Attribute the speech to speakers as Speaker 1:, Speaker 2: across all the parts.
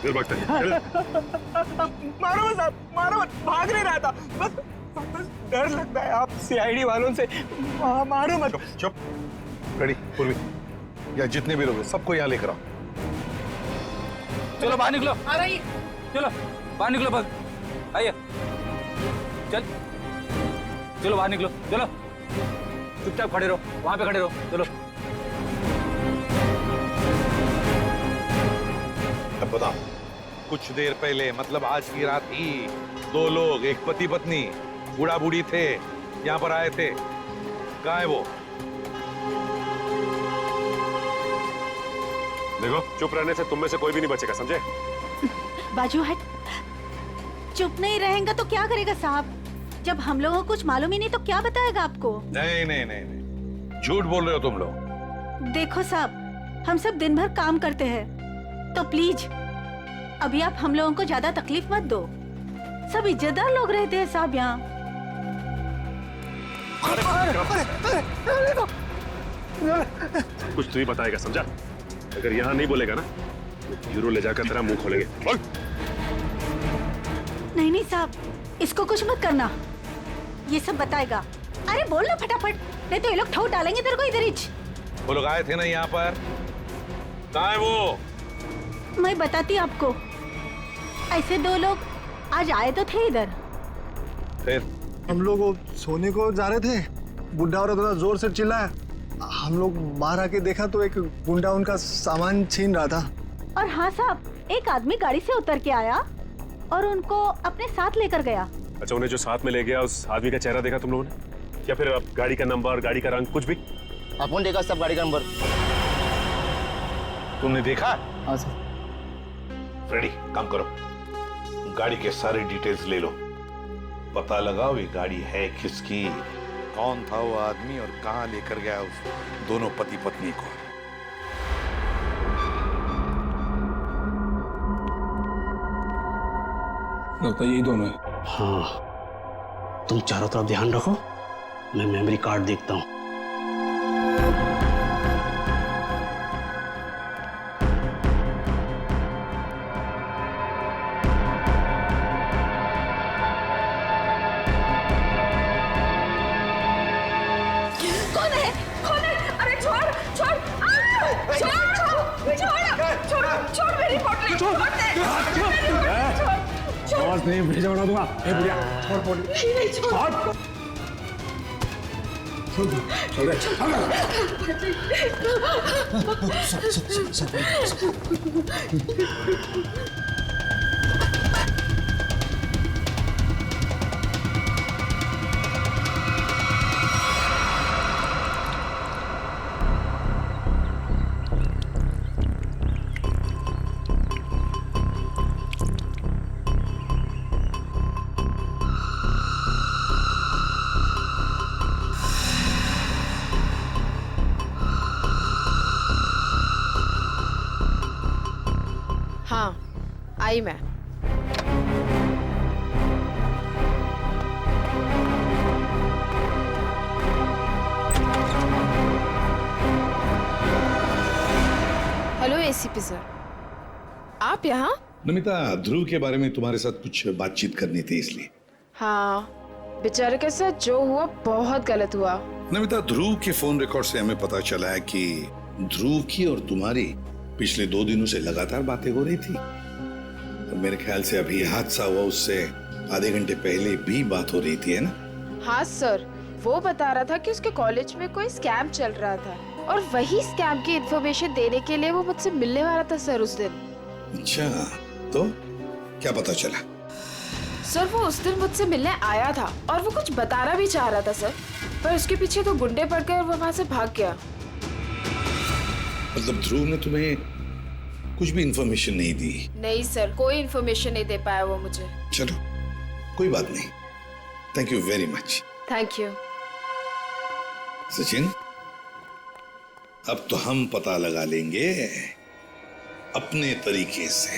Speaker 1: फिर भागता है।
Speaker 2: मारो मत साहब, मारो मत, भाग नहीं रहा था, बस डर लगता है आप सीआईडी वालों से। मारो मत।
Speaker 1: चुप। रेडी पूर्वी, या जितने भी लोग हैं सबको यहाँ लेकर आओ।
Speaker 3: चलो बाहर निकलो।
Speaker 2: आ रही।
Speaker 3: चलो बाहर निकलो, बस आइए। चलो बाहर निकलो, चलो चुपचाप खड़े रहो, वहां पे खड़े रहो। चलो
Speaker 1: अब बताओ, कुछ देर पहले मतलब आज की रात ही 2 लोग, एक पति पत्नी, बूढ़ा बूढ़ी थे, यहाँ पर आए थे। कहाँ है वो?
Speaker 4: देखो, चुप रहने से तुम में से कोई भी नहीं बचेगा, समझे?
Speaker 5: बाजू हट। चुप नहीं रहेगा तो क्या करेगा साहब? जब हम लोगों को कुछ मालूम ही नहीं तो क्या बताएगा आपको?
Speaker 1: नहीं नहीं नहीं नहीं, झूठ बोल रहे हो तुम लोग।
Speaker 5: देखो साहब, हम सब दिन भर काम करते हैं, तो प्लीज अभी आप हम लोगों को ज्यादा तकलीफ मत दो। सब इज्जतदार लोग रहते हैं साहब यहाँ।
Speaker 4: कुछ तू ही बताएगा, समझा? अगर यहाँ नहीं बोलेगा ना, तो ब्यूरो ले जाकर तेरा मुंह खोलेंगे। बोल।
Speaker 5: नहीं नहीं साहब, इसको कुछ मत करना, ये सब बताएगा। अरे बोल ना फटाफट, नहीं तो ये लोग ठोक डालेंगे तेरे को इधर ही।
Speaker 1: वो लोग आए थे ना यहाँ पर, कहाँ है वो?
Speaker 5: मैं बताती आपको, ऐसे 2 लोग आज आए तो थे इधर।
Speaker 1: फिर
Speaker 6: हम लोग सोने को जा रहे थे, बुढ़ा औरत थोड़ा जोर से चिल्लाया। हम लोग बाहर आके देखा तो एक गुंडा उनका सामान छीन रहा था।
Speaker 5: और हाँ साहब, एक आदमी गाड़ी से उतर के आया और उनको अपने साथ लेकर गया।
Speaker 4: अच्छा, उन्हें जो साथ में ले गया उस आदमी का चेहरा देखा तुम लोगों ने? या फिर अब गाड़ी का नंबर, गाड़ी का रंग, कुछ भी?
Speaker 3: अपन देखा सब गाड़ी का नंबर।
Speaker 1: तुमने देखा?
Speaker 3: हाँ सर।
Speaker 1: रेडी, काम करो, गाड़ी के सारे डिटेल्स ले लो, पता लगाओ ये गाड़ी है किसकी, कौन था वो आदमी और कहाँ लेकर गया उस दोनों पति पत्नी को।
Speaker 7: लगता है यही दोनों है।
Speaker 8: हाँ, तुम चारों तरफ ध्यान रखो, मैं मेमोरी कार्ड देखता हूँ।
Speaker 7: आवाज नहीं, भेजा बना दूंगा। ए बुढ़िया, छोड़ पोली। छोड़। चल दे,
Speaker 9: हाँ, आई मैं। हेलो एसीपी सर, आप यहाँ?
Speaker 10: नमिता, ध्रुव के बारे में तुम्हारे साथ कुछ बातचीत करनी थी इसलिए।
Speaker 9: हाँ, बेचारे के साथ जो हुआ बहुत गलत हुआ।
Speaker 10: नमिता, ध्रुव के फोन रिकॉर्ड से हमें पता चला है कि ध्रुव की और तुम्हारी पिछले 2 दिनों से लगातार बातें हो रही थी। और मेरे ख्याल से अभी हादसा हुआ उससे आधे घंटे पहले भी बात हो रही थी, है ना?
Speaker 9: हाँ सर, वो बता रहा था कि उसके कॉलेज में कोई स्कैम चल रहा था और वही स्कैम की इन्फॉर्मेशन देने के लिए वो मुझसे मिलने वाला था सर उस दिन।
Speaker 10: अच्छा, तो क्या पता चला?
Speaker 9: सर वो उस दिन मुझसे मिलने आया था और वो कुछ बताना भी चाह रहा था सर, पर उसके पीछे 2 गुंडे पड़ गए और वो वहाँ से भाग गया।
Speaker 10: मतलब ध्रुव ने तुम्हें कुछ भी इन्फॉर्मेशन नहीं दी?
Speaker 9: नहीं सर, कोई इन्फॉर्मेशन नहीं दे पाया वो मुझे।
Speaker 10: चलो, कोई बात नहीं, thank you very much.
Speaker 9: Thank you.
Speaker 10: Sachin, अब तो हम पता लगा लेंगे अपने तरीके से।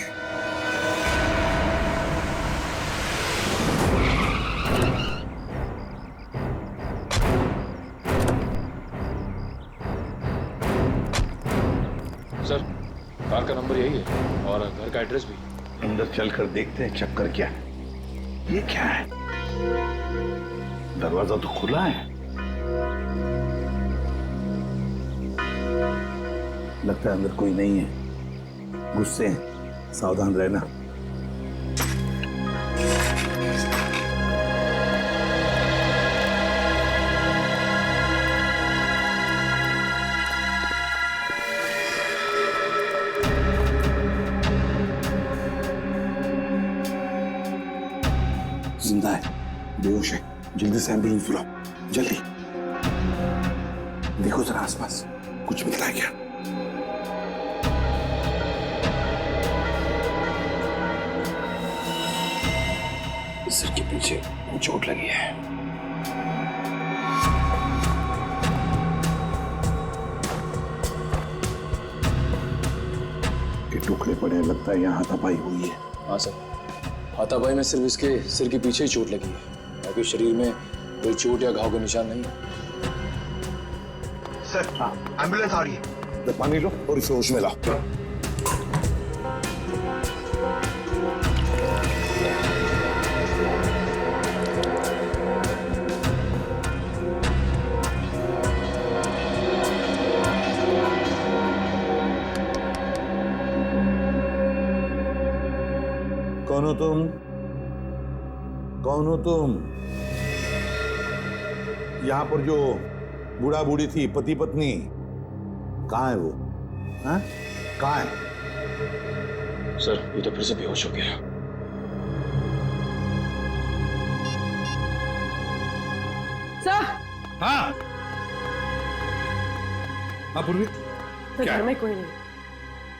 Speaker 7: सर कार का नंबर यही है और घर का एड्रेस भी।
Speaker 1: अंदर चलकर देखते हैं चक्कर क्या है। ये क्या है? दरवाजा तो खुला है। लगता है अंदर कोई नहीं है। गुस्से हैं, सावधान रहना। जिंदा है, बेहोश है। जल्दी से एम्बुलेंस बुलाओ, जल्दी। देखो जरा आसपास कुछ मिलता है क्या? सिर के पीछे चोट लगी है। ये टुकड़े पड़े, लगता है यहाँ हाथापाई हुई है।
Speaker 11: हाँ सर, हाथापाई में सिर्फ इसके सिर के पीछे ही चोट लगी है, बाकी शरीर में कोई चोट या घाव का निशान नहीं है।
Speaker 10: सर, एम्बुलेंस आ रही है। पानी लो और इसे होश में लाओ। कौन हो तुम? कौन हो तुम? यहां पर जो बूढ़ा बूढ़ी थी, पति पत्नी, कहाँ है वो? हाँ? कहाँ है?
Speaker 11: सर, ये तो फिर से बेहोश हो गया।
Speaker 12: सर।
Speaker 1: हाँ। पूर्वी,
Speaker 12: घर में कोई नहीं।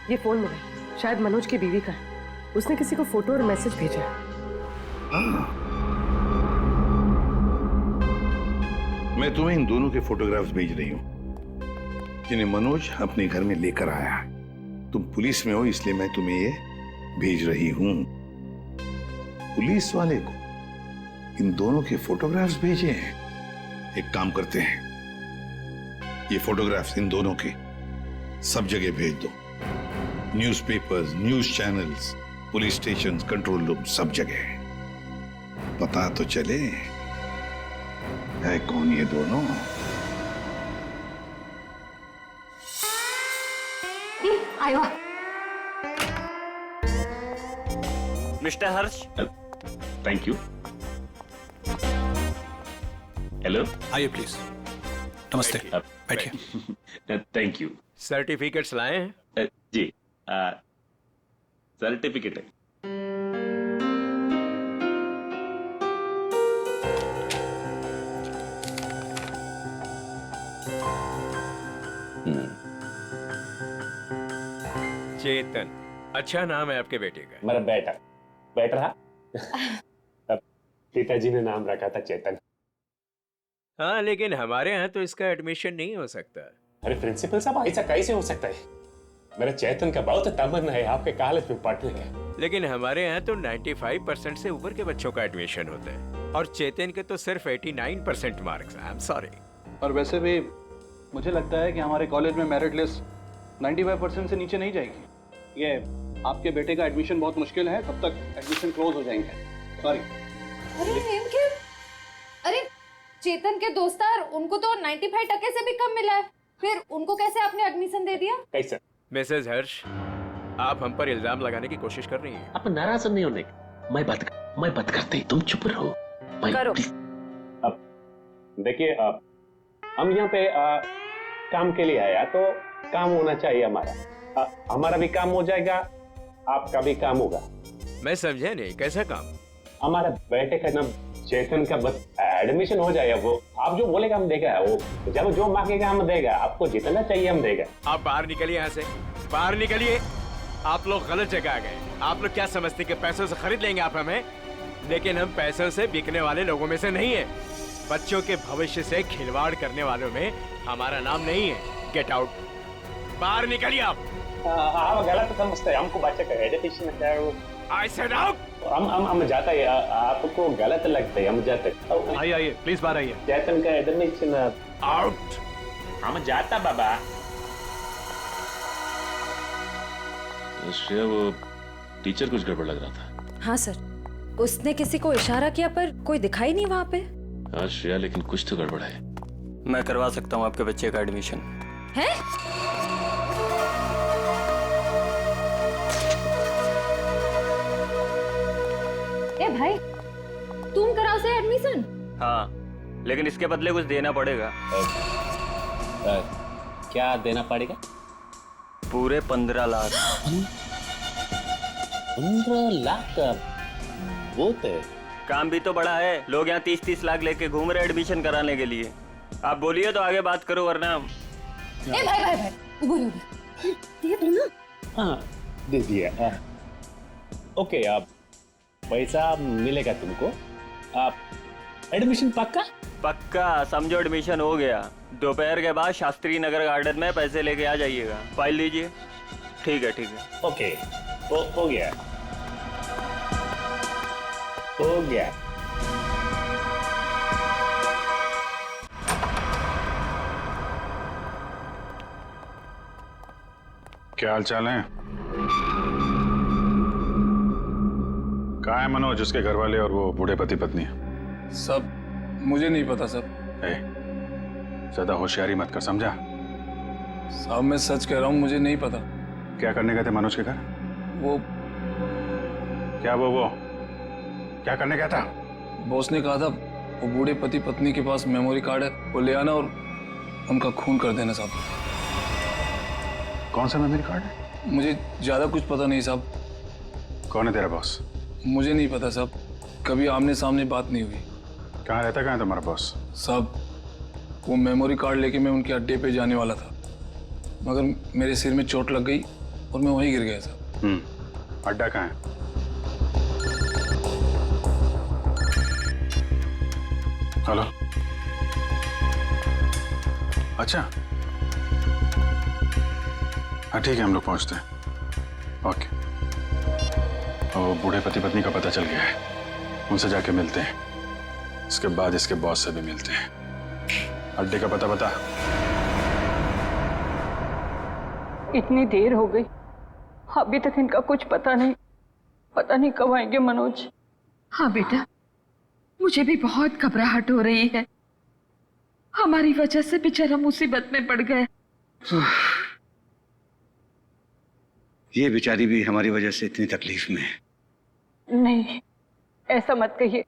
Speaker 12: ये फोन मिला, शायद मनोज की बीवी का है। उसने किसी को फोटो और मैसेज भेजा है।
Speaker 1: मैं तुम्हें इन दोनों के फोटोग्राफ्स भेज रही हूं, जिन्हें मनोज अपने घर में लेकर आया है। तुम पुलिस में हो, इसलिए मैं तुम्हें ये भेज रही हूं। पुलिस वाले को इन दोनों के फोटोग्राफ्स भेजे हैं। एक काम करते हैं, ये फोटोग्राफ्स इन दोनों के सब जगह भेज दो। Newspapers, news channels, police station, control room, सब जगह। पता तो चले है कौन ये दोनों।
Speaker 5: आयो।
Speaker 13: Mister Harsh. Thank you. Hello,
Speaker 7: आइए प्लीज। नमस्ते, बैठिए।
Speaker 13: Thank you.
Speaker 3: सर्टिफिकेट्स लाए हैं?
Speaker 13: जी, सर्टिफिकेट है।
Speaker 3: चेतन, अच्छा नाम है आपके बेटे का।
Speaker 4: मेरा बेटा बेटा पिताजी ने नाम रखा था चेतन।
Speaker 3: हाँ, लेकिन हमारे यहाँ तो इसका एडमिशन नहीं हो सकता।
Speaker 4: अरे प्रिंसिपल साहब, ऐसा कैसे हो सकता है? मेरा चेतन का बहुत तमन्ना है आपके कॉलेज में पढ़ने का।
Speaker 3: लेकिन हमारे यहाँ तो 95% से ऊपर के बच्चों का एडमिशन होता है, और चेतन के तो सिर्फ 89% मार्क्स। I am sorry.
Speaker 14: और वैसे भी मुझे लगता है कि हमारे कॉलेज में मेरिट लिस्ट 95% से नीचे नहीं जाएगी। ये आपके बेटे का एडमिशन बहुत मुश्किल है, तब तक एडमिशन क्लोज हो जाएंगे। सॉरी।
Speaker 15: अरे चेतन के दोस्तार, उनको तो 95% से भी कम मिला है, फिर उनको कैसे आपने एडमिशन दे दिया?
Speaker 4: कैसे?
Speaker 3: मिसेज हर्ष, आप हम पर इल्जाम लगाने की कोशिश कर रही हैं।
Speaker 8: आप नाराज नहीं होने। मैं बात करते, तुम चुप रहो।
Speaker 15: करो।
Speaker 4: अब देखिए, हम यहाँ पे काम के लिए आया, तो काम होना चाहिए हमारा। हमारा भी काम हो जाएगा, आपका भी काम होगा।
Speaker 3: मैं समझा नहीं, कैसा काम?
Speaker 4: हमारा बेटे का नाम चेतन का बस एडमिशन हो जाएगा। वो आप जो बोलेगा हम देगा, वो जब जो मांगेगा हम देगा। आपको जितना चाहिए हम देगा।
Speaker 3: आप बाहर निकलिए, यहाँ से बाहर निकलिए। आप लोग गलत जगह आ गए। आप लोग क्या समझते कि पैसों से खरीद लेंगे आप हमें? लेकिन हम पैसों से बिकने वाले लोगों में से नहीं है। बच्चों के भविष्य से खिलवाड़ करने वालों में हमारा नाम नहीं है। गेट आउट, बाहर निकलिए आप।
Speaker 4: आप गलत समझते हैं, हमको बच्चे का एजुकेशन है।
Speaker 3: I said out।
Speaker 4: हम जाता है, आपको गलत लगता है, हम जाते।
Speaker 7: आइए प्लीज बाहर आइए।
Speaker 4: चेतन का एडमिशन
Speaker 3: आउट।
Speaker 13: हम जाता बाबा।
Speaker 16: शिव,
Speaker 11: टीचर कुछ गड़बड़ लग रहा था।
Speaker 16: हाँ सर, उसने किसी को इशारा किया पर कोई दिखाई नहीं वहाँ पे।
Speaker 11: हाँ श्रेया, लेकिन कुछ तो गड़बड़ है।
Speaker 17: मैं करवा सकता हूँ आपके बच्चे का एडमिशन।
Speaker 16: है?
Speaker 15: ए भाई, तुम कराओ से एडमिशन?
Speaker 17: हाँ, लेकिन इसके बदले कुछ देना पड़ेगा।
Speaker 4: क्या देना पड़ेगा?
Speaker 17: पूरे 15 लाख।
Speaker 4: 15 लाख का बहुत है।
Speaker 17: काम भी तो बड़ा है, लोग यहाँ 30-30 लाख लेके घूम रहे एडमिशन कराने के लिए। आप बोलिए तो आगे बात करो, वरना
Speaker 15: ए भाई, दे दो ना।
Speaker 4: हाँ, दे दिया। ओके, आप पैसा मिलेगा तुमको। आप एडमिशन पक्का?
Speaker 17: पक्का, समझो एडमिशन हो गया। दोपहर के बाद शास्त्री नगर गार्डन में पैसे लेके आ जाइएगा। फाइल लीजिए। ठीक है, ठीक है।
Speaker 4: ओके, हो गया, हो गया।
Speaker 18: क्या हाल चाल है? कहाँ है मनोज, उसके घर वाले और वो बूढ़े पति पत्नी?
Speaker 11: सब मुझे नहीं पता सब।
Speaker 18: ज्यादा होशियारी मत कर, समझा?
Speaker 11: साहब मैं सच कह रहा हूँ, मुझे नहीं पता।
Speaker 18: क्या करने गए थे मनोज के घर?
Speaker 11: वो
Speaker 18: क्या करने गया था?
Speaker 11: बॉस ने कहा था वो बूढ़े पति पत्नी के पास मेमोरी कार्ड है, वो ले आना और उनका खून कर देना साहब।
Speaker 18: कौन सा मेमोरी कार्ड है?
Speaker 11: मुझे ज्यादा कुछ पता नहीं साहब।
Speaker 18: कौन है तेरा बॉस?
Speaker 11: मुझे नहीं पता साहब, कभी आमने सामने बात नहीं हुई।
Speaker 18: कहाँ रहता, कहाँ है तुम्हारा बॉस?
Speaker 11: साहब वो मेमोरी कार्ड लेके मैं उनके अड्डे पे जाने वाला था, मगर मेरे सिर में चोट लग गई और मैं वहीं गिर गया साहब।
Speaker 18: अड्डा कहाँ है? हेलो, अच्छा, हाँ ठीक है, हम लोग पहुंचते हैं। ओके। और बूढ़े पति पत्नी का पता चल गया है, उनसे जाके मिलते हैं। इसके बाद इसके बॉस से भी मिलते हैं। अड्डे का पता बता।
Speaker 12: इतनी देर हो गई, अभी तक इनका कुछ पता नहीं कब आएंगे मनोज।
Speaker 19: हाँ बेटा, मुझे भी बहुत घबराहट हो रही है। हमारी वजह से बेचारा मुसीबत में पड़ गया।
Speaker 8: ये बेचारी भी हमारी वजह से इतनी तकलीफ में है।
Speaker 12: नहीं, ऐसा मत कहिए।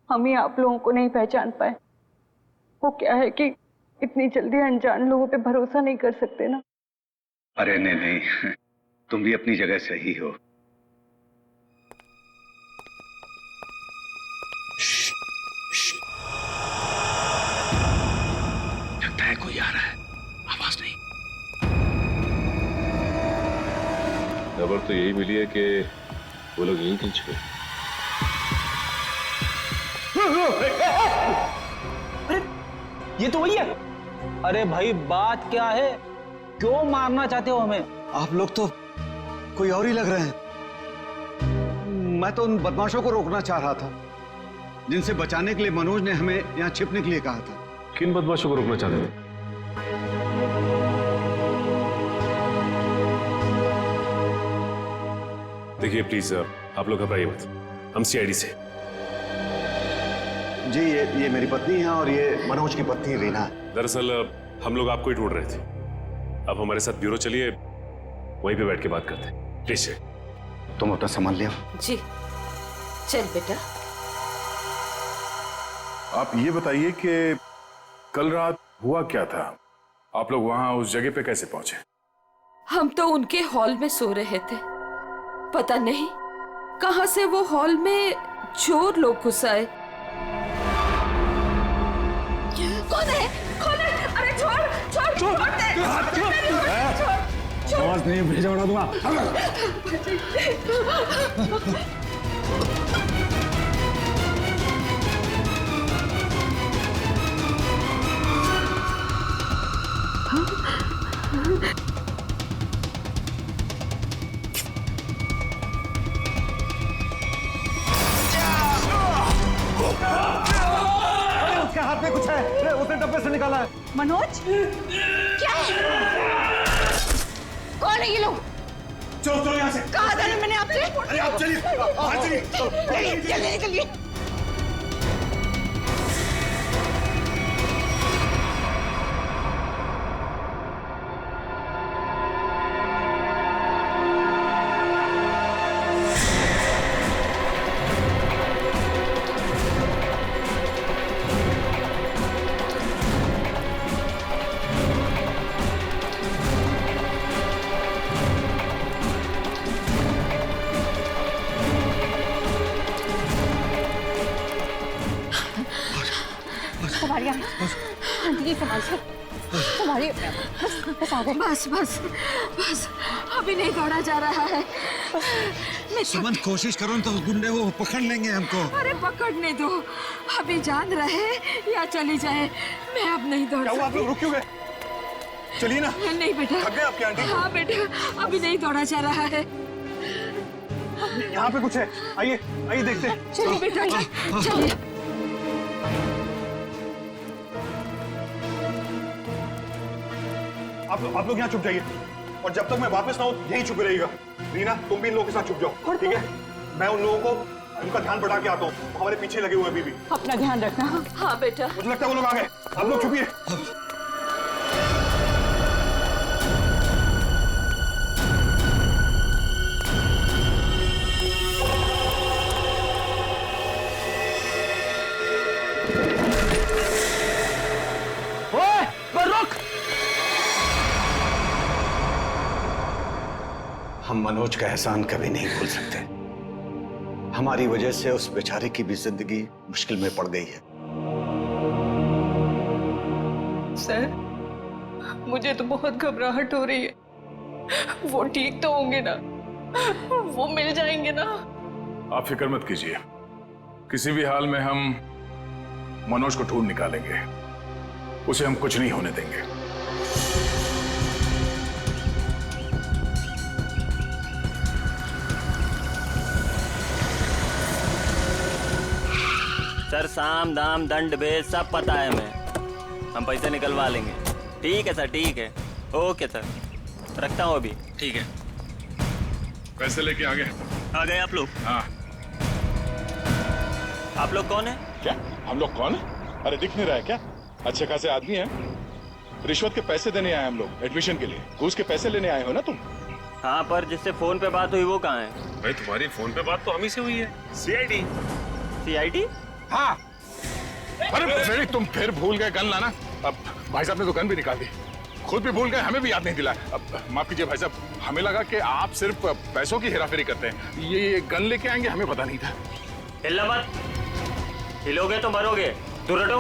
Speaker 12: हम ही आप लोगों को नहीं पहचान पाए। वो क्या है कि इतनी जल्दी अनजान लोगों पे भरोसा नहीं कर सकते ना।
Speaker 8: अरे नहीं, तुम भी अपनी जगह सही हो। लगता है कोई आ रहा है, आवाज नहीं।
Speaker 11: खबर तो यही मिली है कि वो लोग यहीं कहीं छुपे।
Speaker 2: अरे ये तो वही है। अरे भाई बात क्या है, क्यों मारना चाहते हो हमें?
Speaker 6: आप लोग तो कोई और ही लग रहे हैं।
Speaker 8: मैं तो उन बदमाशों को रोकना चाह रहा था जिनसे बचाने के लिए मनोज ने हमें यहाँ छिपने के लिए कहा था।
Speaker 11: किन बदमाशों को रोकना चाहते थे?
Speaker 20: देखिए प्लीज, आप लोग घबराइए मत, हम सीआईडी से।
Speaker 8: जी ये मेरी पत्नी है और ये मनोज की पत्नी रीना।
Speaker 20: दरअसल हम लोग आपको ही ढूंढ रहे थे। अब हमारे साथ ब्यूरो चलिए, वहीं पे बैठ के बात करते हैं। प्लीज
Speaker 8: तुम अपना सामान ले आओ।
Speaker 19: जी चल बेटा।
Speaker 18: आप ये बताइए कि कल रात हुआ क्या था? आप लोग वहां उस जगह पे कैसे पहुंचे?
Speaker 19: हम तो उनके हॉल में सो रहे थे, पता नहीं कहां से वो हॉल में चोर लोग घुस आए। कौन है? अरे छोड़
Speaker 7: आवाज नहीं, भेजा उड़ा दूंगा।
Speaker 6: उसके हाथ में कुछ है, उसने डब्बे से निकाला है।
Speaker 5: मनोज,
Speaker 15: क्या है? कौन है ये लोग?
Speaker 10: चलो चलो यहाँ से।
Speaker 2: कहा था ना मैंने आपसे?
Speaker 10: अरे आप चलिए, बाहर चलिए।
Speaker 2: चलिए निकलिए।
Speaker 12: संभालिए आंटी जी, संभालिए। बस आ गए।
Speaker 19: बस बस बस, अभी नहीं दौड़ा जा रहा है।
Speaker 8: सुमन कोशिश करो तो गुंडे वो पकड़ लेंगे हमको।
Speaker 19: अरे पकड़ने दो, अभी जान रहे या चली जाए, मैं अब नहीं दौड़
Speaker 6: सकती। आप लोग रुक क्यों गए? चलिए ना।
Speaker 19: नहीं बेटा।
Speaker 6: थक गए आपकी आंटी?
Speaker 19: हाँ बेटा, अभी नहीं दौड़ा जा रहा है।
Speaker 6: यहाँ पे कुछ है, आइए आइए देखते हैं।
Speaker 19: चलिए बेटा, चलिए।
Speaker 6: आप लोग यहाँ छुप जाइए और जब तक मैं वापस ना आऊं यहीं छुपे रहिएगा। रीना, तुम भी इन लोगों के साथ छुप जाओ, ठीक है? मैं उन लोगों को उनका ध्यान बढ़ा के आता हूँ, हमारे पीछे लगे हुए अभी भी।
Speaker 12: अपना ध्यान रखना।
Speaker 19: हाँ बेटा।
Speaker 6: मुझे लगता है वो लोग आ गए, आप लोग छुपिए।
Speaker 8: हम मनोज का एहसान कभी नहीं भूल सकते। हमारी वजह से उस बेचारे की भी जिंदगी मुश्किल में पड़ गई है।
Speaker 12: सर, मुझे तो बहुत घबराहट हो रही है। वो ठीक तो होंगे ना? वो मिल जाएंगे ना?
Speaker 18: आप फिक्र मत कीजिए, किसी भी हाल में हम मनोज को ढूंढ निकालेंगे, उसे हम कुछ नहीं होने देंगे।
Speaker 17: सर, साम दाम दंड भेद सब पता है हमें, हम पैसे निकलवा लेंगे। ठीक है सर, ठीक है। ओके सर, रखता हूँ अभी। ठीक है।
Speaker 18: पैसे लेके आ गए
Speaker 17: आप लोग?
Speaker 18: हाँ।
Speaker 17: आप लोग कौन है?
Speaker 18: क्या हम लोग कौन है? अरे दिख नहीं रहा है क्या? अच्छे खासे आदमी हैं। रिश्वत के पैसे देने आए हम लोग, एडमिशन के लिए। घूस के पैसे लेने आए हो ना तुम?
Speaker 17: हाँ, पर जिससे फोन पे बात हुई वो कहाँ है?
Speaker 20: भाई तुम्हारी फोन पे बात तो हम ही से हुई है। सीआईडी।
Speaker 17: सीआईडी?
Speaker 18: हाँ। अरे तुम फिर भूल गए गन लाना। अब भाई साहब ने तो गन भी निकाल दी, खुद भी भूल गए, हमें भी याद नहीं दिलाया। अब माफ कीजिए भाई साहब, हमें लगा कि आप सिर्फ पैसों की हेराफेरी करते हैं। ये गन लेके आएंगे, हमें पता नहीं था।
Speaker 17: हिलना मत, हिलोगे तो मरोगे। दूर हटो।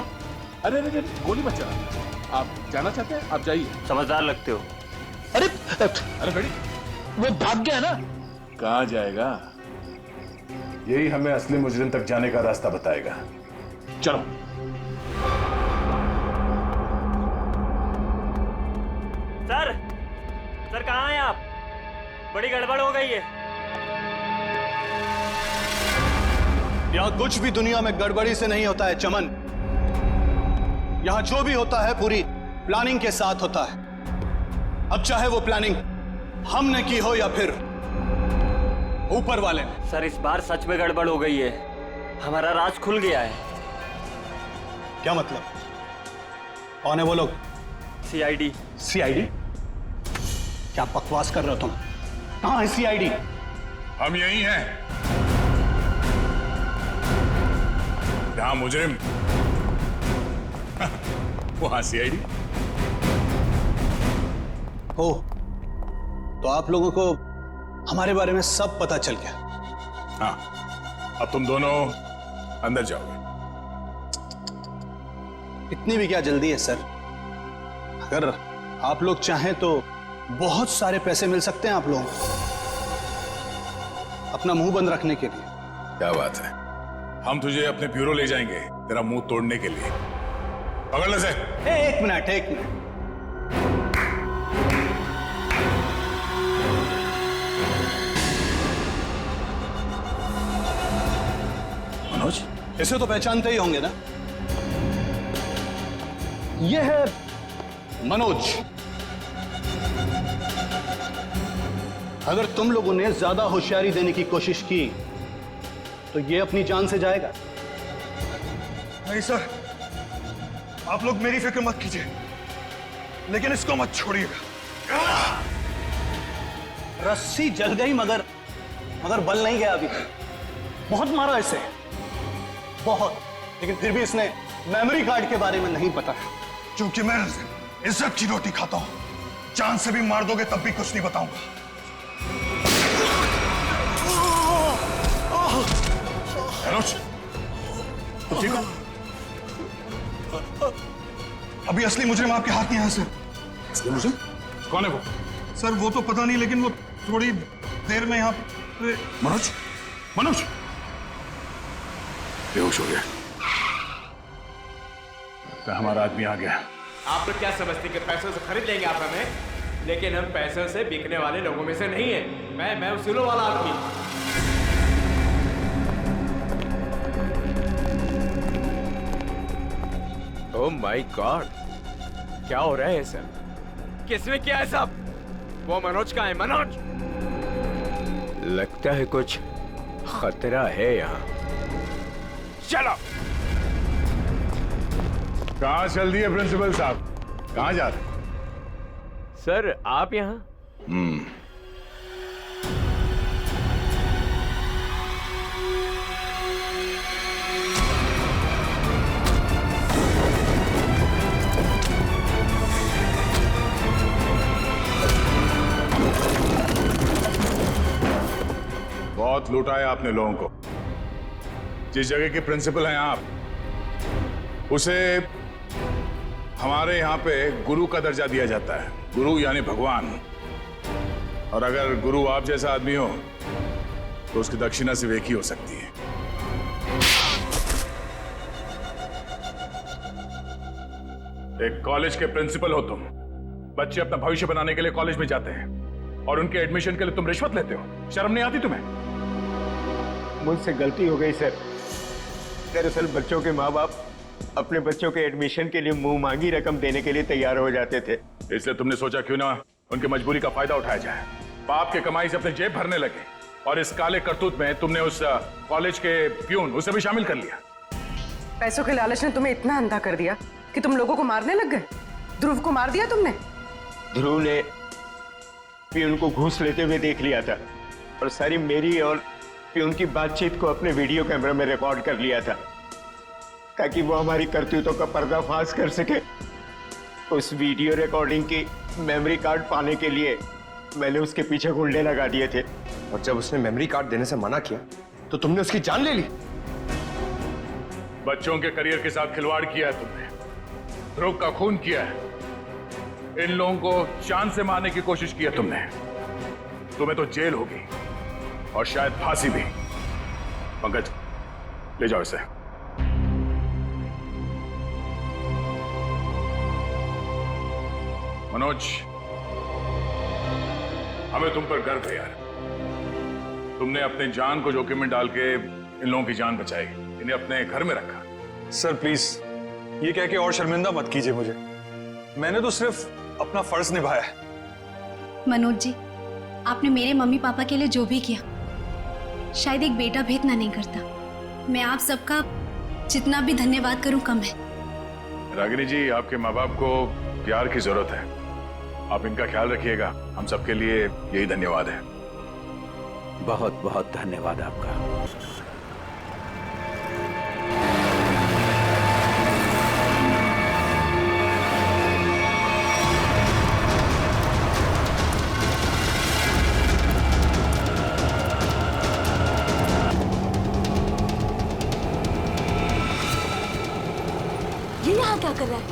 Speaker 20: अरे अरे गोली मत चला। आप जाना चाहते हैं? आप जाइए।
Speaker 17: समझदार लगते हो।
Speaker 20: अरे अरे बेटी, वो भाग गया ना। कहाँ जाएगा? यही हमें असली मुजरिम तक जाने का रास्ता बताएगा। चलो।
Speaker 17: सर कहाँ हैं आप? बड़ी गड़बड़ हो गई है।
Speaker 14: यहाँ कुछ भी दुनिया में गड़बड़ी से नहीं होता है चमन। यहाँ जो भी होता है पूरी प्लानिंग के साथ होता है। अब चाहे वो प्लानिंग हमने की हो या फिर ऊपर वाले ने।
Speaker 17: सर, इस बार सच में गड़बड़ हो गई है, हमारा राज खुल गया है।
Speaker 14: क्या मतलब? कौन है वो लोग?
Speaker 17: सीआईडी।
Speaker 14: सीआईडी? क्या बकवास कर रहे हो तुम? कहाँ है सीआईडी?
Speaker 18: हम यही हैं। जहां मुजरिम वहां सीआईडी।
Speaker 14: हो तो आप लोगों को हमारे बारे में सब पता चल गया।
Speaker 18: हाँ, अब तुम दोनों अंदर जाओगे।
Speaker 14: इतनी भी क्या जल्दी है सर? अगर आप लोग चाहें तो बहुत सारे पैसे मिल सकते हैं आप लोगों को, अपना मुंह बंद रखने के लिए।
Speaker 18: क्या बात है, हम तुझे अपने ब्यूरो ले जाएंगे तेरा मुंह तोड़ने के लिए। पकड़ ले से।
Speaker 14: एक मिनट। मनोज, इसे तो पहचानते ही होंगे ना? ये है मनोज। अगर तुम लोगों ने ज्यादा होशियारी देने की कोशिश की तो ये अपनी जान से जाएगा।
Speaker 6: नहीं सर, आप लोग मेरी फिक्र मत कीजिए, लेकिन इसको मत छोड़िएगा।
Speaker 14: रस्सी जल गई मगर बल नहीं गया अभी। बहुत मारा इसे, बहुत, लेकिन फिर भी इसने मेमोरी कार्ड के बारे में नहीं पता।
Speaker 6: क्योंकि मैं इज्जत की रोटी खाता हूं, जान से भी मार दोगे तब भी कुछ नहीं बताऊंगा। मनोज, तुम ठीक हो? अभी असली मुजरिम आपके हाथ में है सर।
Speaker 20: असली मुजरिम? कौन है वो?
Speaker 6: सर वो तो पता नहीं, लेकिन वो थोड़ी देर में यहाँ पे।
Speaker 20: मनोज, मनोज बेहोश हो गया। तो हमारा आदमी आ गया।
Speaker 3: आप लोग क्या समझते कि पैसों से खरीद लेंगे आप हमें, लेकिन हम पैसों से बिकने वाले लोगों में से नहीं है। मैं उसूलों वाला आदमी। ओह माय गॉड, क्या हो रहा है सर? किसने किया है सब? वो मनोज का है। मनोज, लगता है कुछ खतरा है यहाँ। चलो।
Speaker 20: कहाँ चल दिए प्रिंसिपल साहब? कहाँ जा रहे?
Speaker 3: सर आप यहाँ?
Speaker 20: बहुत लूटा है आपने लोगों को। जिस जगह के प्रिंसिपल हैं आप, उसे हमारे यहाँ पे गुरु का दर्जा दिया जाता है। गुरु यानी भगवान। और अगर गुरु आप जैसा आदमी हो तो उसकी दक्षिणा सिर्फ एक ही हो सकती है। एक कॉलेज के प्रिंसिपल हो तुम। बच्चे अपना भविष्य बनाने के लिए कॉलेज में जाते हैं और उनके एडमिशन के लिए तुम रिश्वत लेते हो। शर्म नहीं आती तुम्हें?
Speaker 2: मुझसे गलती हो गई सर। दरअसल बच्चों के माँ बाप अपने बच्चों के एडमिशन के लिए मुंह मांगी रकम देने के लिए तैयार हो जाते थे।
Speaker 20: इसलिए तुमने सोचा क्यों ना उनकी मजबूरी का फायदा उठाया जाए। बाप के कमाई से अपने जेब भरने लगे और इस काले करतूत में तुमने उस कॉलेज के प्यून उसे भी शामिल कर लिया।
Speaker 21: पैसों के लालच ने तुम्हें इतना अंधा कर दिया कि तुम लोगों को मारने लग गए। ध्रुव को मार दिया तुमने।
Speaker 2: ध्रुव ने प्यून को घूस लेते हुए देख लिया था और सारी मेरी और प्यून की बातचीत को अपने वीडियो कैमरा में रिकॉर्ड कर लिया था ताकि वो हमारी करतूतों का पर्दाफाश कर सके। उस वीडियो रिकॉर्डिंग की मेमोरी कार्ड पाने के लिए मैंने उसके पीछे गुंडे लगा दिए थे।
Speaker 22: और जब उसने मेमोरी कार्ड देने से मना किया तो तुमने उसकी जान ले ली।
Speaker 20: बच्चों के करियर के साथ खिलवाड़ किया है तुमने। ध्रुव का खून किया है। इन लोगों को जान से मारने की कोशिश की है तुमने। तुम्हें तो जेल होगी और शायद फांसी भी। पंकज, ले जाओ इसे। मनोज, हमें तुम पर गर्व है यार। तुमने अपने जान को जोखिम में डाल के इन लोगों की जान बचाई, इन्हें अपने घर में रखा।
Speaker 6: सर प्लीज ये कह के और शर्मिंदा मत कीजिए मुझे। मैंने तो सिर्फ अपना फर्ज निभाया है।
Speaker 23: मनोज जी, आपने मेरे मम्मी पापा के लिए जो भी किया, शायद एक बेटा भी इतना नहीं करता। मैं आप सबका जितना भी धन्यवाद करूं कम है।
Speaker 20: रागिनी जी, आपके माँ बाप को प्यार की जरूरत है। आप इनका ख्याल रखिएगा। हम सबके लिए यही धन्यवाद है।
Speaker 8: बहुत बहुत धन्यवाद आपका।
Speaker 19: ये यहाँ क्या कर रहा है?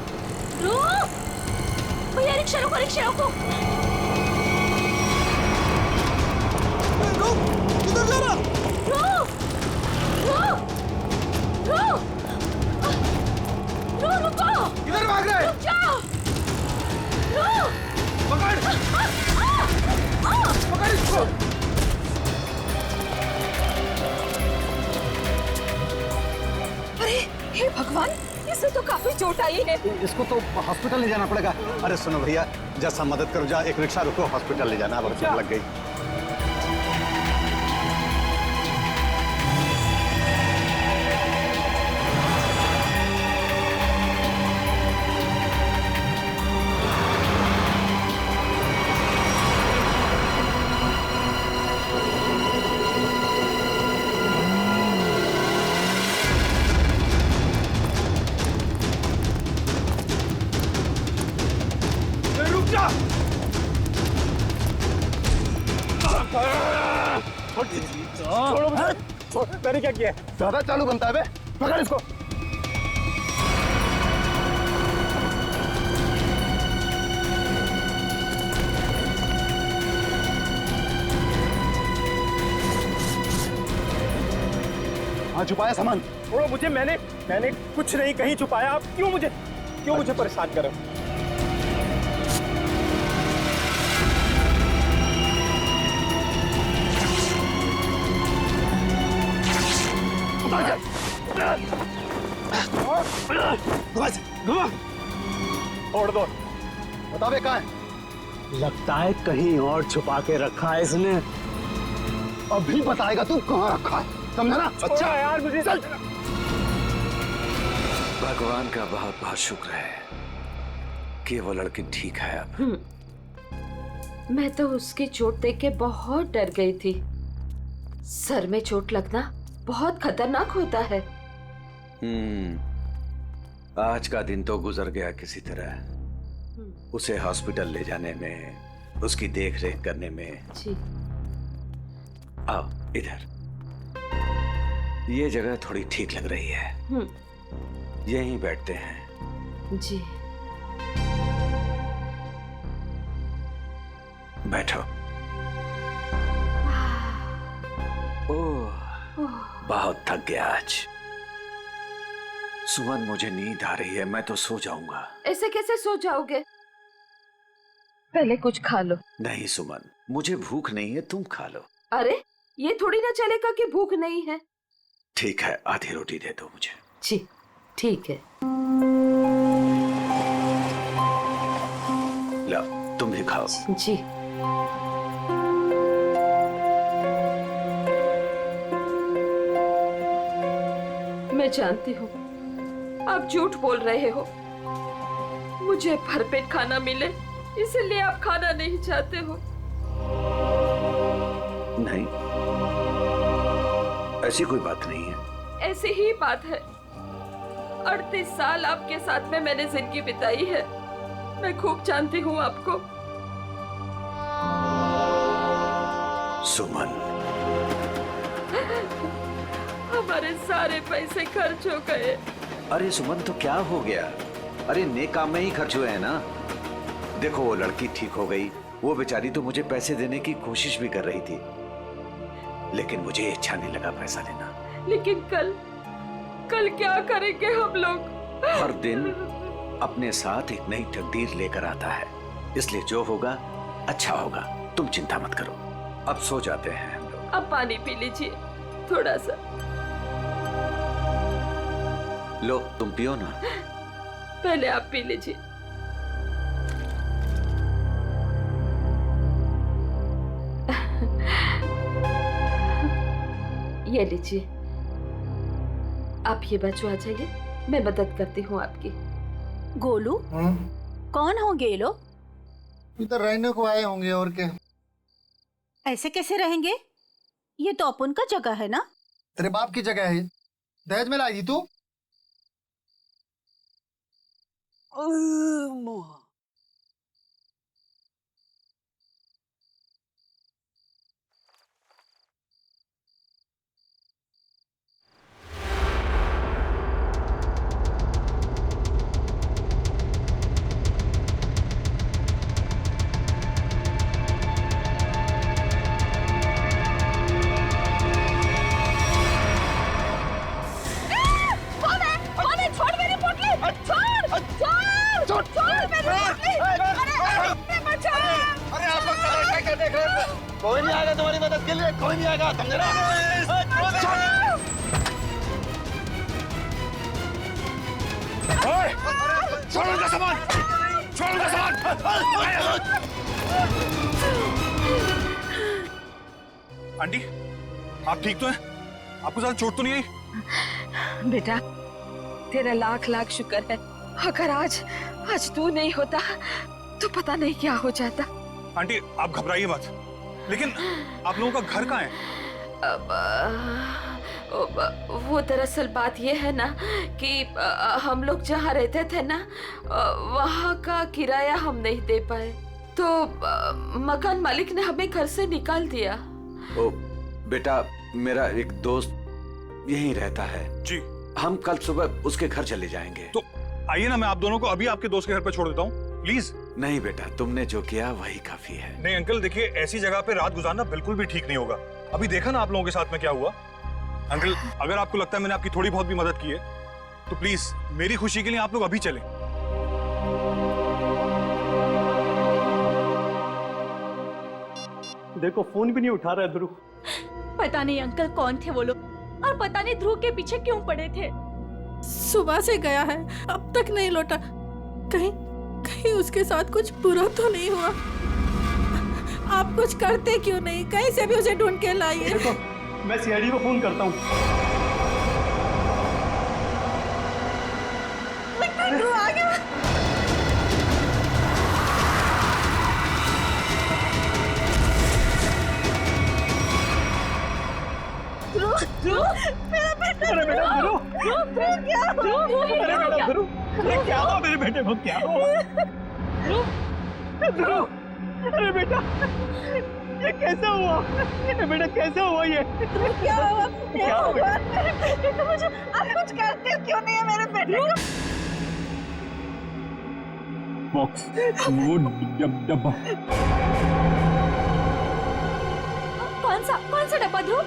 Speaker 19: भैया रिक्शा रोको, रिक्शा रोको।
Speaker 2: किधर जा रहा?
Speaker 19: रुको।
Speaker 2: किधर भाग रहा है?
Speaker 19: रुक जाओ।
Speaker 2: पकड़ इसको।
Speaker 19: अरे हे भगवान, इसे तो काफी चोट आई है।
Speaker 14: इसको तो हॉस्पिटल ले जाना पड़ेगा। अरे सुनो भैया, जैसा मदद करो, जा एक रिक्शा रुको, हॉस्पिटल ले जाना। अब चोट लग गई।
Speaker 6: मैंने क्या किया? ज्यादा चालू बनता है बे। पकड़ इसको। हाँ छुपाया सामान।
Speaker 2: छोड़ो मुझे, मैंने कुछ नहीं कहीं छुपाया। आप क्यों मुझे परेशान कर रहे हो?
Speaker 6: छोड़ दो। बता बे कहाँ है?
Speaker 14: लगता है कहीं और छुपा के रखा है इसने।
Speaker 6: अभी बताएगा तू कहाँ रखा है, समझा ना?
Speaker 2: अच्छा यार मुझे चल।
Speaker 8: भगवान का बहुत बहुत शुक्र है कि वो लड़की ठीक है अब।
Speaker 19: मैं तो उसकी चोट देख के बहुत डर गई थी। सर में चोट लगना बहुत खतरनाक होता है।
Speaker 8: आज का दिन तो गुजर गया किसी तरह। उसे हॉस्पिटल ले जाने में, उसकी देख रेख करने में।
Speaker 19: जी।
Speaker 8: आओ इधर, ये जगह थोड़ी ठीक लग रही है। यहीं बैठते हैं।
Speaker 19: जी।
Speaker 8: बैठो। ओह, बहुत थक गया आज। सुमन, मुझे नींद आ रही है, मैं तो सो जाऊंगा।
Speaker 19: ऐसे कैसे सो जाओगे? पहले कुछ खा लो।
Speaker 8: नहीं सुमन, मुझे भूख नहीं है, तुम खा लो।
Speaker 19: अरे ये थोड़ी ना चलेगा कि भूख नहीं है।
Speaker 8: ठीक है, आधी रोटी दे दो मुझे।
Speaker 19: जी ठीक है।
Speaker 8: लो तुम भी खाओ।
Speaker 19: जी। मैं जानती हूँ आप झूठ बोल रहे हो। मुझे भरपेट खाना मिले इसलिए आप खाना नहीं चाहते हो।
Speaker 8: नहीं, ऐसी कोई बात नहीं है।
Speaker 19: ऐसी ही बात है। 38 साल आपके साथ में मैंने जिंदगी बिताई है। मैं खूब जानती हूँ आपको।
Speaker 8: सुमन,
Speaker 19: हमारे सारे पैसे खर्च हो गए।
Speaker 8: अरे सुमन, तो क्या हो गया? अरे नेक काम में ही खर्च हुए हैं ना। देखो वो लड़की ठीक हो गई, वो बेचारी तो मुझे पैसे देने की कोशिश भी कर रही थी, लेकिन मुझे अच्छा नहीं लगा पैसा देना।
Speaker 19: लेकिन कल क्या करेंगे हम लोग?
Speaker 8: हर दिन अपने साथ एक नई तकदीर लेकर आता है, इसलिए जो होगा अच्छा होगा। तुम चिंता मत करो, अब सो जाते हैं हम लोग।
Speaker 19: अब पानी पी लीजिए थोड़ा सा।
Speaker 8: लो तुम पियो ना।
Speaker 19: पहले आप पी लीजिए। ये लीजिए। आप ये बच्चों आ जाइए, मैं मदद करती हूँ आपकी।
Speaker 5: गोलू, कौन होंगे ये लोग?
Speaker 1: इधर रहने को आए होंगे और क्या।
Speaker 5: ऐसे कैसे रहेंगे? ये तो अपन का जगह है ना।
Speaker 1: तेरे बाप की जगह है। दहेज में लाई तू।
Speaker 6: कोई नहीं आएगा तुम्हारी मदद के लिए, कोई नहीं आएगा, समझ रहे हो? छोड़ उनका सामान, छोड़ उनका सामान। आंटी, आप ठीक तो हैं? आपको ज्यादा चोट तो नहीं आई?
Speaker 19: बेटा तेरा लाख लाख शुक्र है। अगर आज तू नहीं होता तो पता नहीं क्या हो जाता।
Speaker 6: आंटी आप घबराइए मत, लेकिन आप लोगों का घर कहाँ है?
Speaker 19: वो दरअसल बात ये है ना कि हम लोग जहाँ रहते थे ना वहाँ का किराया हम नहीं दे पाए, तो मकान मालिक ने हमें घर से निकाल दिया।
Speaker 8: ओ बेटा, मेरा एक दोस्त यहीं रहता है
Speaker 6: जी।
Speaker 8: हम कल सुबह उसके घर चले जाएंगे।
Speaker 6: तो आइए ना, मैं आप दोनों को अभी आपके दोस्त के घर पर छोड़ देता हूँ, प्लीज।
Speaker 8: नहीं बेटा, तुमने जो किया वही काफी है।
Speaker 6: नहीं अंकल, देखिए ऐसी जगह पे रात गुजारना बिल्कुल भी ठीक नहीं होगा। अभी देखा ना आप लोगों के साथ में क्या हुआ। अंकल, अगर आपको लगता है मैंने आपकी थोड़ी बहुत भी मदद की है तो प्लीज मेरी खुशी के लिए आप लोग अभी चलें।
Speaker 9: देखो फोन भी नहीं उठा रहा है ध्रुव।
Speaker 5: पता नहीं अंकल कौन थे वो लोग, और पता नहीं ध्रुव के पीछे क्यों पड़े थे।
Speaker 13: सुबह से गया है, अब तक नहीं लौटा। कहीं कहीं उसके साथ कुछ बुरा तो नहीं हुआ। आप कुछ करते क्यों नहीं? कहीं से भी उसे ढूंढ के लाइए।
Speaker 9: देखो, मैं सीआईडी को फोन करता हूँ।
Speaker 13: ध्रुव आ गया। ध्रुव, मेरा बेटा।
Speaker 9: अरे बेटा ध्रुव,
Speaker 13: क्या
Speaker 9: अरे बेटा ध्रुव, अरे क्या हुआ मेरे बेटे को? क्या हुआ ध्रुव? अरे बेटा, ये कैसे हुआ? ये बेटा कैसे हुआ ये?
Speaker 13: क्या हुआ? क्या हुआ मेरे बेटे को? मुझे आप कुछ करते क्यों नहीं है मेरे बेटे को?
Speaker 9: बॉक्स, वो डब्बा।
Speaker 5: कौन सा डब्बा ध्रुव?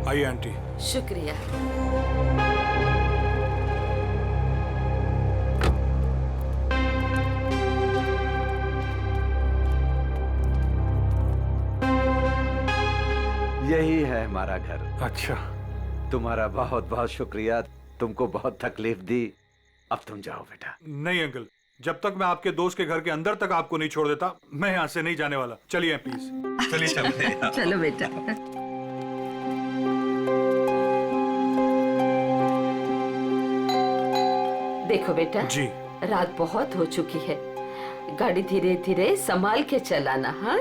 Speaker 6: आइए आंटी।
Speaker 19: शुक्रिया।
Speaker 8: यही है हमारा घर।
Speaker 6: अच्छा,
Speaker 8: तुम्हारा बहुत बहुत शुक्रिया। तुमको बहुत तकलीफ दी, अब तुम जाओ बेटा।
Speaker 6: नहीं अंकल, जब तक मैं आपके दोस्त के घर के अंदर तक आपको नहीं छोड़ देता, मैं यहाँ से नहीं जाने वाला। चलिए प्लीज, चलिए चलते हैं।
Speaker 19: चलो बेटा। देखो बेटा
Speaker 6: जी,
Speaker 19: रात बहुत हो चुकी है, गाड़ी धीरे धीरे संभाल के चलाना। हाँ,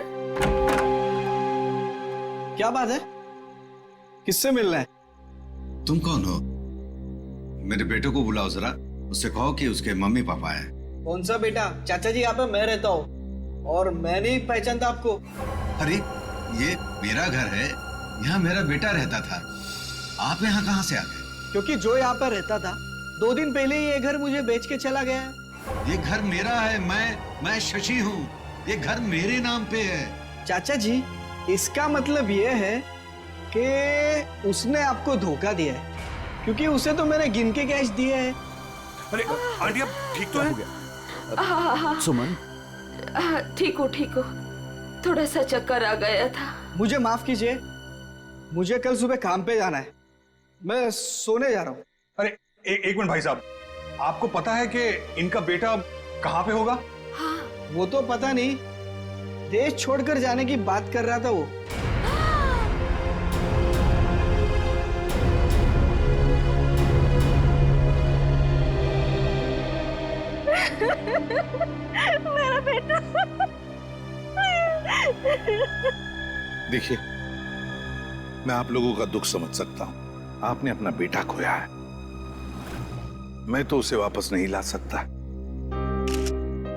Speaker 14: क्या बात है? किससे मिलना है?
Speaker 10: तुम कौन हो? मेरे बेटे को बुलाओ जरा, उससे कहो कि उसके मम्मी पापा है।
Speaker 14: कौन सा बेटा? चाचा जी यहाँ पे मैं रहता हूँ और मैं नहीं पहचानता आपको।
Speaker 10: अरे ये मेरा घर है, यहाँ मेरा बेटा रहता था। आप यहाँ कहाँ से आ गए?
Speaker 14: क्योंकि जो यहाँ पर रहता था 2 दिन पहले ही ये घर मुझे बेच के चला गया है।
Speaker 10: ये घर मेरा है, मैं शशि हूँ। ये घर मेरे नाम पे है।
Speaker 14: चाचा जी, इसका मतलब ये है कि उसने आपको धोखा दिया है, क्योंकि उसे तो मैंने गिन के कैश दिए हैं।
Speaker 6: अरे आंटी, आप ठीक तो है?
Speaker 8: सुमन,
Speaker 19: ठीक हो। थोड़ा सा चक्कर आ गया था।
Speaker 14: मुझे माफ कीजिए, मुझे कल सुबह काम पे जाना है, मैं सोने जा रहा हूँ।
Speaker 6: अरे एक मिनट भाई साहब, आपको पता है कि इनका बेटा कहाँ पे होगा?
Speaker 14: वो तो पता नहीं, देश छोड़कर जाने की बात कर रहा था वो।
Speaker 13: मेरा बेटा।
Speaker 10: देखिए, मैं आप लोगों का दुख समझ सकता हूं। आपने अपना बेटा खोया है, मैं तो उसे वापस नहीं ला सकता,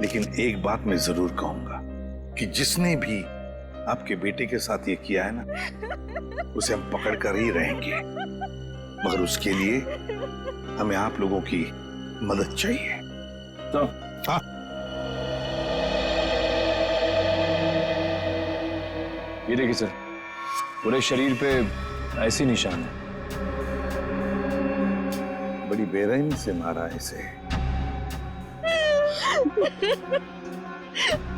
Speaker 10: लेकिन एक बात मैं जरूर कहूंगा कि जिसने भी आपके बेटे के साथ ये किया है ना, उसे हम पकड़ कर ही रहेंगे। मगर उसके लिए हमें आप लोगों की मदद चाहिए।
Speaker 11: तो
Speaker 10: हाँ,
Speaker 11: ये देखिए सर, पूरे शरीर पे ऐसी निशान है।
Speaker 10: बड़ी बेरहमी से मारा इसे।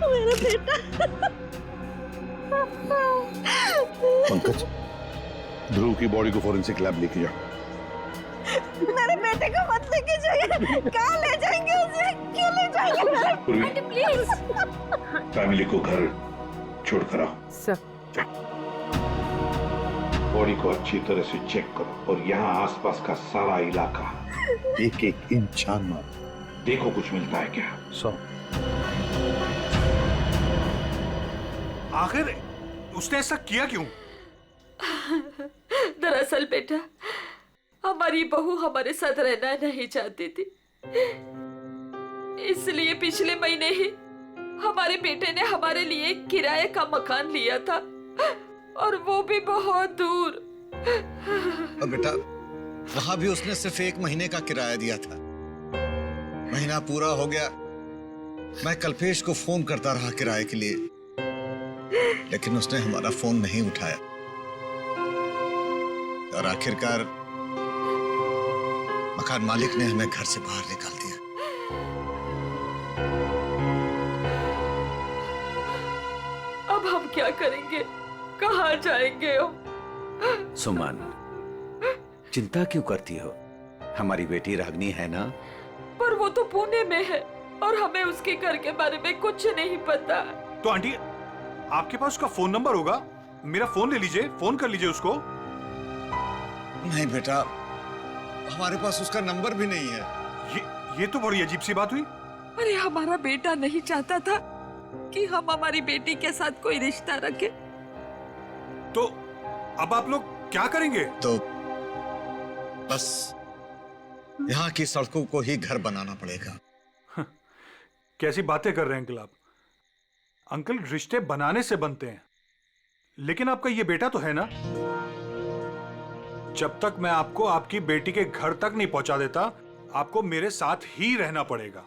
Speaker 13: मेरा बेटा।
Speaker 10: पंकज, ध्रुव की बॉडी को फॉरेंसिक लैब लेके जाओ।
Speaker 13: मेरे बेटे को मत लेके जाइए। कहाँ ले जाएंगे उसे? क्यों ले जाएंगे?
Speaker 10: प्लीज फैमिली को घर छोड़ कर आओ।
Speaker 21: सर,
Speaker 10: बॉडी को अच्छी तरह से चेक करो और यहाँ आसपास का सारा इलाका एक एक इंच छान मारो, देखो कुछ मिलता है क्या।
Speaker 6: आखिर उसने ऐसा किया क्यों?
Speaker 19: दरअसल बेटा, हमारी बहू हमारे साथ रहना नहीं चाहती थी, इसलिए पिछले महीने ही हमारे बेटे ने हमारे लिए किराए का मकान लिया था, और वो भी बहुत दूर।
Speaker 4: अब बेटा, वहां भी उसने सिर्फ 1 महीने का किराया दिया था। महीना पूरा हो गया, मैं कल्पेश को फोन करता रहा किराए के लिए, लेकिन उसने हमारा फोन नहीं उठाया और आखिरकार मकान मालिक ने हमें घर से बाहर निकाल दिया।
Speaker 19: अब हम क्या करेंगे, कहाँ जाएंगे हम?
Speaker 8: सुमन, चिंता क्यों करती हो? हमारी बेटी रागनी है ना?
Speaker 19: पर वो तो पुणे में है और हमें उसके घर के बारे में कुछ नहीं पता।
Speaker 6: तो आंटी, आपके पास उसका फोन नंबर होगा, मेरा फोन ले लीजिए, फोन कर लीजिए उसको।
Speaker 4: नहीं बेटा, हमारे पास उसका नंबर भी नहीं है।
Speaker 6: ये तो बड़ी अजीब सी बात हुई।
Speaker 19: अरे हमारा बेटा नहीं चाहता था कि हम हमारी बेटी के साथ कोई रिश्ता रखें।
Speaker 6: तो अब आप लोग क्या करेंगे?
Speaker 4: तो बस यहाँ की सड़कों को ही घर बनाना पड़ेगा।
Speaker 6: कैसी बातें कर रहे हैं अंकल आप? अंकल, रिश्ते बनाने से बनते हैं, लेकिन आपका ये बेटा तो है ना। जब तक मैं आपको आपकी बेटी के घर तक नहीं पहुंचा देता, आपको मेरे साथ ही रहना पड़ेगा।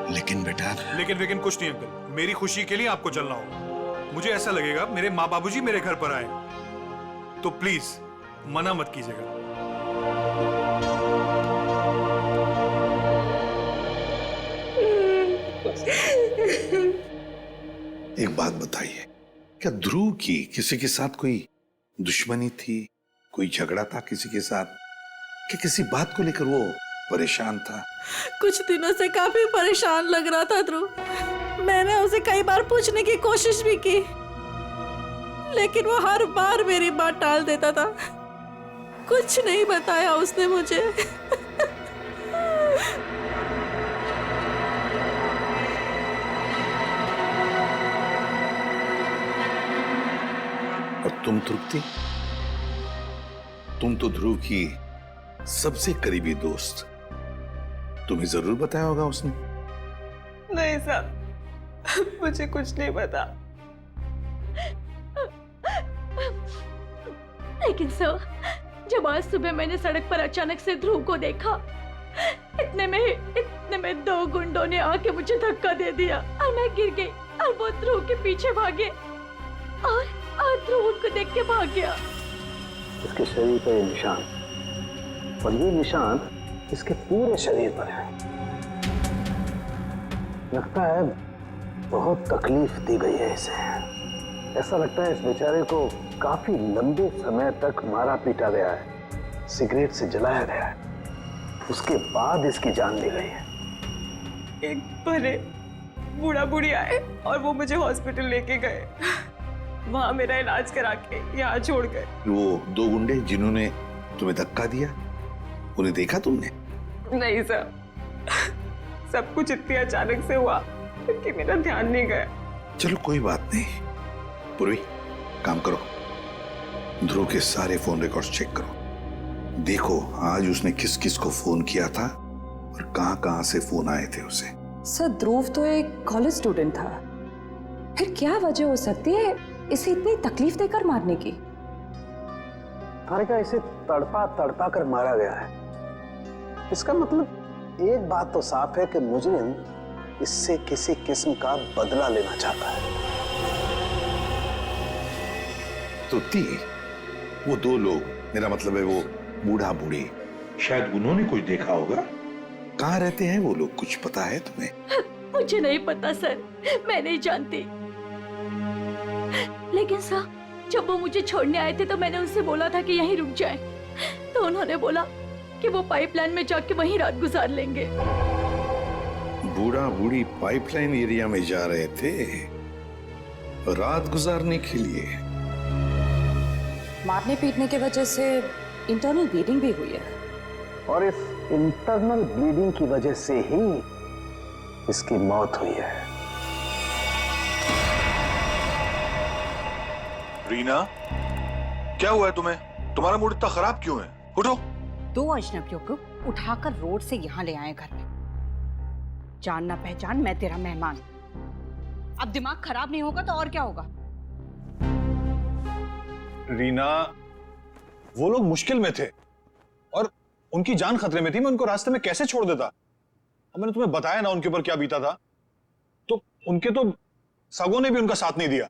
Speaker 4: लेकिन बेटा,
Speaker 6: लेकिन कुछ नहीं अंकल, मेरी खुशी के लिए आपको चलना होगा। मुझे ऐसा लगेगा मेरे माँ बाबूजी मेरे घर पर आए, तो प्लीज मना मत कीजिएगा।
Speaker 10: एक बात बताइए, क्या ध्रुव की किसी के साथ कोई दुश्मनी थी, कोई झगड़ा था किसी के साथ, कि किसी बात को लेकर वो परेशान था?
Speaker 13: कुछ दिनों से काफी परेशान लग रहा था ध्रुव। मैंने उसे कई बार पूछने की कोशिश भी की, लेकिन वो हर बार मेरी बात टाल देता था। कुछ नहीं बताया उसने मुझे।
Speaker 10: और तुम तृप्ति, तुम तो ध्रुव की सबसे करीबी दोस्त, तुम्हें जरूर बताया होगा उसने।
Speaker 7: नहीं साहब, मुझे कुछ नहीं पता।
Speaker 5: लेकिन सर, जब आज सुबह मैंने सड़क पर अचानक से ध्रुव को देखा, इतने में 2 गुंडों ने आके मुझे धक्का दे दिया और मैं गिर गई और वो ध्रुव के पीछे भागे और ध्रुव उनको देख के भाग गया।
Speaker 16: इसके शरीर पर ये निशान, और ये निशान इसके पूरे शरीर पर है। लगता है बहुत तकलीफ दी गई है इसे। ऐसा लगता है इस बेचारे को काफी लंबे समय तक मारा पीटा गया है, सिगरेट से जलाया गया है, उसके बाद इसकी जान ली गई है।
Speaker 7: एक बड़े बूढ़ा बुढ़ी आए और वो मुझे हॉस्पिटल लेके गए, वहां मेरा इलाज करा के यहाँ छोड़ गए।
Speaker 10: वो 2 गुंडे जिन्होंने तुम्हें धक्का दिया, उन्हें देखा तुमने?
Speaker 7: नहीं सर, सब कुछ इतनी अचानक से हुआ कि मेरा ध्यान नहीं गया।
Speaker 10: चलो कोई बात नहीं, पूर्वी काम करो, ध्रुव के सारे फोन रिकॉर्ड्स चेक करो, देखो आज उसने किस किस को फोन किया था और कहां से फोन आए थे उसे।
Speaker 24: सर, ध्रुव तो एक कॉलेज स्टूडेंट था, फिर क्या वजह हो सकती है इसे इतनी तकलीफ देकर मारने की?
Speaker 16: तारिका, इसे तड़पा तड़पा कर मारा गया है। इसका मतलब एक बात तो साफ है कि मुजरिम इससे किसी किस्म का बदला लेना चाहता है।
Speaker 10: तो वो 2 लोग, मेरा मतलब है वो बूढ़ा बूढ़ी, शायद उन्होंने कुछ देखा होगा। कहाँ रहते हैं वो लोग, कुछ पता है तुम्हें?
Speaker 5: मुझे नहीं पता सर, मैं नहीं जानती। लेकिन सर, जब वो मुझे छोड़ने आए थे तो मैंने उनसे बोला था कि यहीं रुक जाएं, तो उन्होंने बोला कि वो पाइपलाइन में जाके वहीं रात गुजार लेंगे।
Speaker 10: बूढ़ा बूढ़ी पाइपलाइन एरिया में जा रहे थे रात गुजारने के लिए।
Speaker 24: मारने पीटने की वजह से इंटरनल ब्लीडिंग भी हुई है,
Speaker 16: और इस इंटरनल ब्लीडिंग की वजह से ही इसकी मौत हुई है।
Speaker 6: रीना, क्या हुआ है तुम्हें? तुम्हारा मूड इतना खराब क्यों है? उठो।
Speaker 24: 2 अजनबियों को उठाकर रोड से यहाँ ले आए घर में। जान ना पहचान, मैं तेरा मेहमान। अब दिमाग खराब नहीं होगा तो और क्या होगा?
Speaker 6: रीना, वो लोग मुश्किल में थे और उनकी जान खतरे में थी। मैं उनको रास्ते में कैसे छोड़ देता? अब मैंने तुम्हें बताया ना उनके ऊपर क्या बीता था, तो उनके तो सगों ने भी उनका साथ नहीं दिया।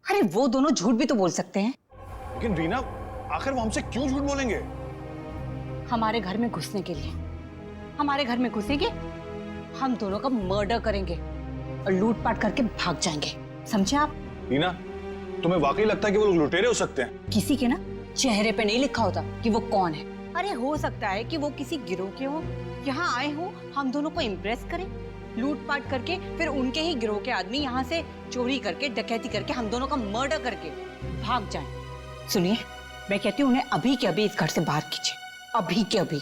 Speaker 24: अरे वो दोनों झूठ भी तो बोल सकते हैं।
Speaker 6: लेकिन रीना, आखिर वो हमसे क्यों झूठ बोलेंगे?
Speaker 24: हमारे घर में घुसने के लिए। हमारे घर में घुसेंगे, हम दोनों का मर्डर करेंगे और लूटपाट करके भाग जाएंगे, समझे आप?
Speaker 6: रीना, तुम्हें वाकई लगता है कि वो लोग लुटेरे हो सकते हैं?
Speaker 24: किसी के ना चेहरे पे नहीं लिखा होता कि वो कौन है। अरे हो सकता है कि वो किसी गिरोह के हो, यहाँ आए हो हम दोनों को इम्प्रेस करें, लूटपाट करके फिर उनके ही गिरोह के आदमी यहाँ से चोरी करके, डकैती करके, हम दोनों का मर्डर करके भाग जाएं। सुनिए, मैं कहती हूँ उन्हें अभी के अभी इस घर से बाहर कीजिए, अभी के अभी।